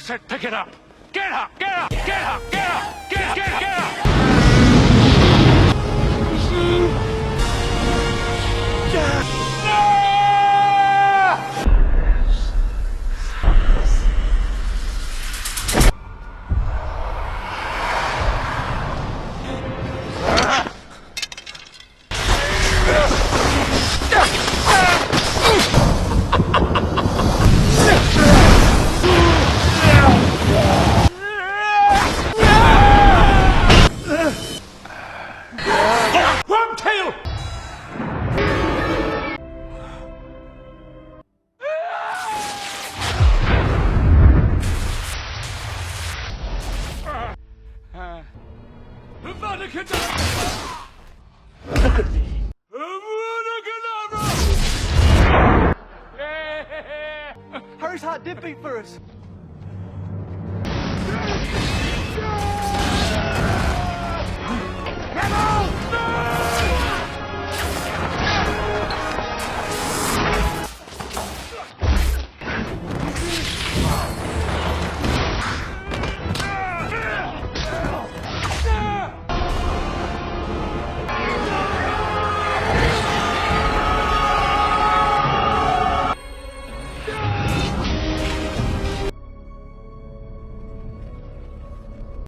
said pick it up. Get up, get up, get up, get up, get up. Wormtail! Look at me. Harry's heart did beat for us.